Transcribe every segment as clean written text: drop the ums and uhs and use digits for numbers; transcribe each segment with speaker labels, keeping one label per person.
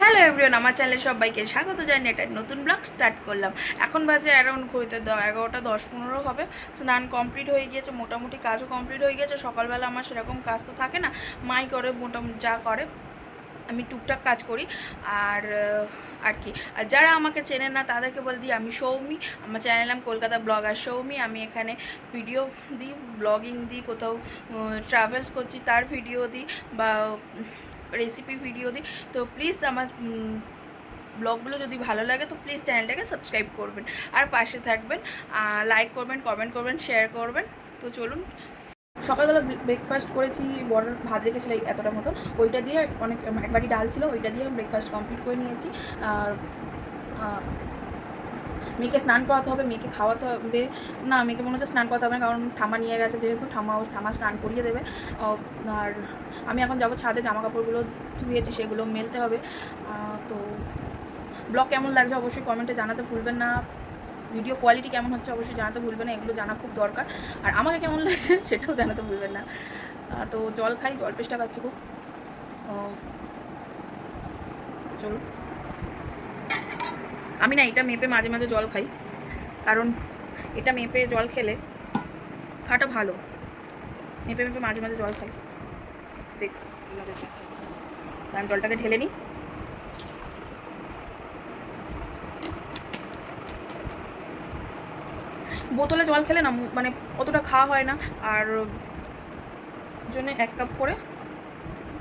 Speaker 1: Hello everyone, আমার চ্যানেলে সবাইকে স্বাগত জানাই। একটা নতুন ব্লগ স্টার্ট করলাম। এখন বাজে অ্যারাউন্ড ঘড়িতে 11:10-15 হবে। স্নান কমপ্লিট হয়ে গিয়েছে, মোটামুটি কাজও কমপ্লিট হয়ে গিয়েছে। সকালবেলা আমার সেরকম কাজ তো থাকে না, মাই করে মোটামুটি যা করে, আমি টুকটাক কাজ করি। আর আর কি, আর যারা আমাকে চেনেন না তাদেরকে বলে দিই, আমি সৌমি। আমার চ্যানেল নাম কলকাতা ব্লগার সৌমি। আমি এখানে ভিডিও দিই, ব্লগিং দিই, কোথাও ট্রাভেলস করছি তার ভিডিও দিই, বা রেসিপি ভিডিও দিই। তো প্লিজ আমার ব্লগগুলো যদি ভালো লাগে তো প্লিজ চ্যানেলটাকে সাবস্ক্রাইব করবেন, আর পাশে থাকবেন, লাইক করবেন, কমেন্ট করবেন, শেয়ার করবেন। তো চলুন, সকালবেলা ব্রেকফাস্ট করেছি, বড় ভাত রেখেছিল এতটা মতো, ওইটা দিয়ে অনেক এক বাটি ডাল ছিল, ওইটা দিয়ে ব্রেকফাস্ট কমপ্লিট করে নিয়েছি। আর মেয়েকে স্নান করাতে হবে, মেয়েকে খাওয়াতে হবে। না, মেয়েকে মনে হচ্ছে স্নান করাতে হবে না, কারণ ঠামা নিয়ে গেছে যেহেতু, ঠামা স্নান করিয়ে দেবে। আর আমি এখন যাবো ছাদে, জামা কাপড়গুলো ধুয়েছি সেগুলো মেলতে হবে। তো ব্লগ কেমন লাগছে অবশ্যই কমেন্টে জানাতে ভুলবেন না, ভিডিও কোয়ালিটি কেমন হচ্ছে অবশ্যই জানাতে ভুলবেন না, এগুলো জানা খুব দরকার। আর আমাকে কেমন লাগছে সেটাও জানাতে ভুলবেন না। তো জল খাই, জল পেশটা পাচ্ছি খুব। চলুন, আমি না এটা মেপে মাঝে মাঝে জল খাই, কারণ এটা মেপে জল খেলে খাওয়াটা ভালো। মেপে মেপে মাঝে মাঝে জল খাই। দেখ, আমি জলটাকে ঢেলে নিই। বোতলে জল খেলে না মানে অতটা খাওয়া হয় না, আর জন্য 1 কাপ করে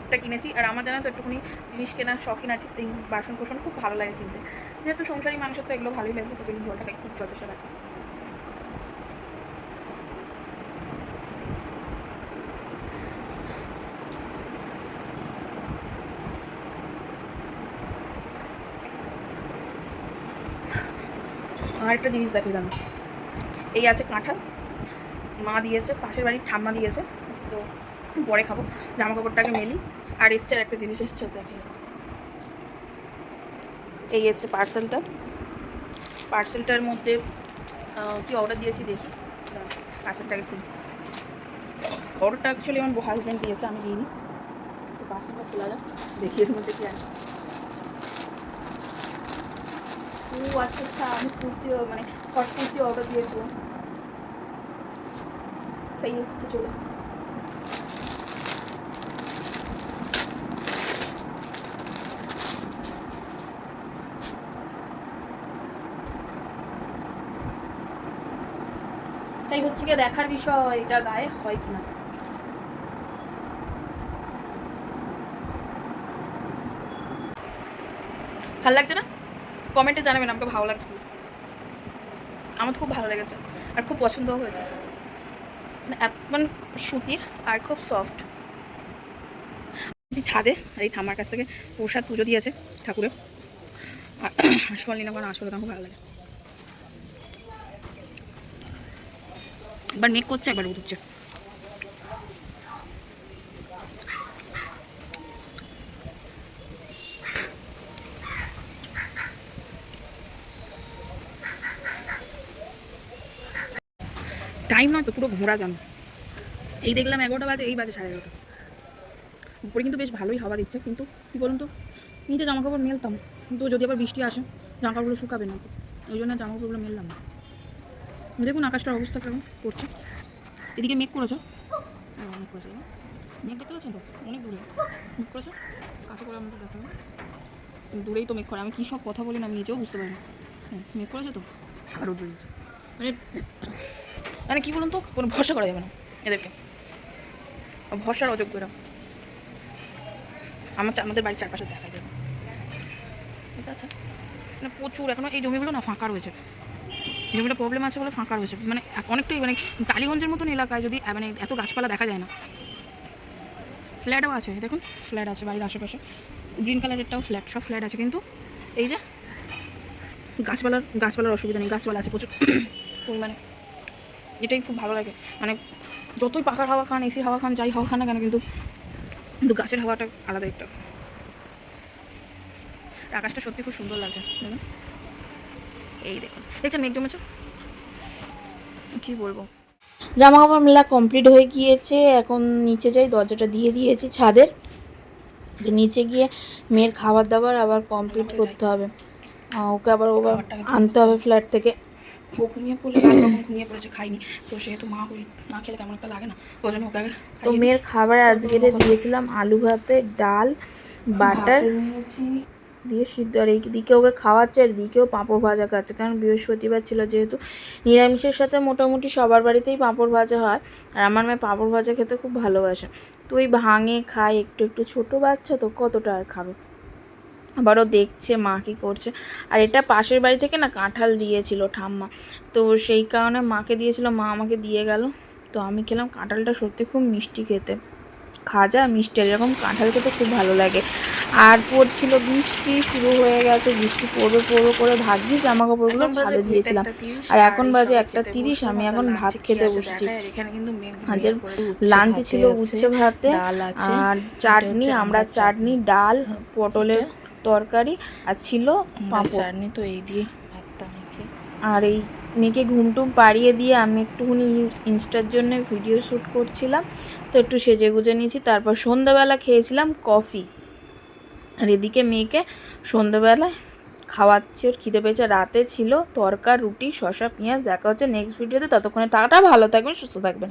Speaker 1: এটা কিনেছি। আর আমার জানা তো একটুখানি জিনিস কেনার শখিন আছে, তাই বাসন কোসন খুব ভালো লাগে কিনতে, যেহেতু সংসারী মানুষের তো এগুলো ভালোই লাগবে। তো চলুন জলটা খাই, খুব জল পেশা আছে। আর একটা জিনিস দেখালাম, এই আছে কাঁঠাল, মা দিয়েছে, পাশের বাড়ির ঠাম্মা দিয়েছে, তো পরে খাবো। জামা কাপড়টাকে মেলি। আর এসছে আর একটা জিনিস এসছে, দেখে এই এসছে পার্সেলটার মধ্যে কি অর্ডার দিয়েছি দেখি, পার্সেলটাকে খুলি। অর্ডারটা অ্যাকচুয়ালি আমার হাজব্যান্ড দিয়েছে, আমি দিইনি। তো পার্সেলটা খোলা যাক, দেখি এর মধ্যে কি আছে। ও আচ্ছা আচ্ছা, আমি কুর্তি মানে শর্ট কুর্তি অর্ডার দিয়েছিলাম, তাই এসছে চলে। তাই হচ্ছে গিয়ে দেখার বিষয়, এটা গায়ে হয় কিনা। ভালো লাগছে না? কমেন্টে জানাবেন আমাকে ভালো লাগছে কি। আমার তো খুব ভালো লেগেছে, আর খুব পছন্দও হয়েছে। মানে সুতির আর খুব সফট। ছাদে আর এই ঠাম্মার কাছ থেকে প্রসাদ পুজো দিয়েছে ঠাকুরের, আসল নিলাম কারণ আসলে আমার খুব ভালো লাগে। একবার মেঘ করছে, একবার রোদ উঠছে। টাইম নয় তো, পুরো ঘোরা যান। এই দেখলাম 11টা বাজে, এই বাজে 11:30। উপরে কিন্তু বেশ ভালোই হাওয়া দিচ্ছে, কিন্তু কী বলুন তো, নিচে জামা কাপড় মেলতাম, কিন্তু যদি আবার বৃষ্টি আসে জামা কাপড়গুলো শুকাবে না, ওই জন্য জামা কাপড়গুলো মেললাম না। দেখুন আকাশটার অবস্থা কেমন করছে। এদিকে মেঘ করেছো, মেঘ করেছে, মেঘ দেখতে পাচ্ছেন তো, অনেক দূরে মেঘ করেছো, কাছে করে আমাদের দেখা হবে। দূরেই তো মেঘ করে, আমি কী সব কথা বলি না আমি নিজেও বুঝতে পারি না। হ্যাঁ, মেঘ করেছে তো, আর রোদ বেরিয়েছে। মানে মানে কী বলুন তো, কোনো ভরসা করা যাবে না এদেরকে, ভরসার অযোগ্য এরা। আমাদের বাড়ির চারপাশে দেখা যাবে, ঠিক আছে? মানে প্রচুর এখনও এই জমিগুলো না ফাঁকা রয়েছে, জমিটা প্রবলেম আছে বলে ফাঁকা রয়েছে, মানে অনেকটাই, মানে টালিগঞ্জের মতন এলাকায় যদি মানে এত গাছপালা দেখা যায় না। ফ্ল্যাটও আছে, দেখুন ফ্ল্যাট আছে বাড়ির আশেপাশে, গ্রিন কালারেরটাও ফ্ল্যাট, সব ফ্ল্যাট আছে, কিন্তু এই যে গাছপালার অসুবিধা নেই, গাছপালা আছে প্রচুর পরিমাণে। এটাই খুব ভালো লাগে, মানে যতই পাখার হাওয়া খান, এসির হাওয়া খান, যাই হাওয়া খান না কেন, কিন্তু কিন্তু গাছের হাওয়াটা আলাদা একটা। আকাশটা সত্যি খুব সুন্দর লাগছে, দেখুন এই দেখুন, দেখছেন মেঘ জমেছে, কী বলবো। জামা কাপড় মেলা কমপ্লিট হয়ে গিয়েছে, এখন নিচে যাই, দরজাটা দিয়ে দিয়েছি ছাদের। তো নিচে গিয়ে মেয়ের খাবার দাবার আবার কমপ্লিট করতে হবে, ওকে আবার আনতে হবে ফ্ল্যাট থেকে। ও ঘুমিয়ে পড়লে কাল যখন ঘুমিয়ে পড়েছে খাইনি, তো সেহেতু মা ওই না খেলে কেমন একটা লাগে না, ওই জন্য ওকে তো মেয়ের খাবার আজকে দিয়েছিলাম আলু ভাতে, ডাল, বাটার দিয়ে সিদ্ধ, আর এইদিকে ওকে খাওয়াচ্ছে আর এদিকেও পাঁপড় ভাজা খাচ্ছে, কারণ বৃহস্পতিবার ছিল যেহেতু। নিরামিষের সাথে মোটামুটি সবার বাড়িতেই পাঁপড় ভাজা হয়, আর আমার মেয়ে পাঁপড় ভাজা খেতে খুব ভালোবাসে, তো ওই ভাঙে খায় একটু একটু, ছোটো বাচ্চা তো কতটা আর খাবে। আবারও দেখছে মা কী করছে। আর এটা পাশের বাড়ি থেকে না কাঁঠাল দিয়েছিল ঠাম্মা, তো সেই কারণে মাকে দিয়েছিল, মা আমাকে দিয়ে গেল, তো আমি খেলাম। কাঁঠালটা সত্যি খুব মিষ্টি খেতে, খাজা মিষ্টি, এরকম কাঁঠাল খেতে খুব ভালো লাগে। আর পড়ছিল বৃষ্টি, শুরু হয়ে গেছে, বৃষ্টি পড়বে পড়বে করে ভাগ্যিস জামা কাপড়গুলো ছাদে দিয়েছিলাম। আর এখন বাজে 1:30, আমি এখন ভাত খেতে বসছি। আজের লাঞ্চে ছিল উচ্ছে ভাতে আর চাটনি, আমরা চাটনি, ডাল, পটলের তরকারি, আর ছিল পাঁপড় চাটনি, তো এই দিয়ে ভাতটা মেখে। আর এই মেয়েকে ঘুমটুম পাড়িয়ে দিয়ে আমি একটুখানি ইনস্টার জন্য ভিডিও শ্যুট করছিলাম, তো একটু সেজে গুজে নিয়েছি। তারপর সন্ধ্যাবেলা খেয়েছিলাম কফি, আর এদিকে মেয়েকে সন্ধ্যাবেলায় খাওয়াচ্ছি, ওর খিদে পেয়েছে। রাতে ছিল তরকা, রুটি, শসা, পেঁয়াজ। দেখা হচ্ছে নেক্সট ভিডিওতে, ততক্ষণে টাটা, ভালো থাকবেন, সুস্থ থাকবেন।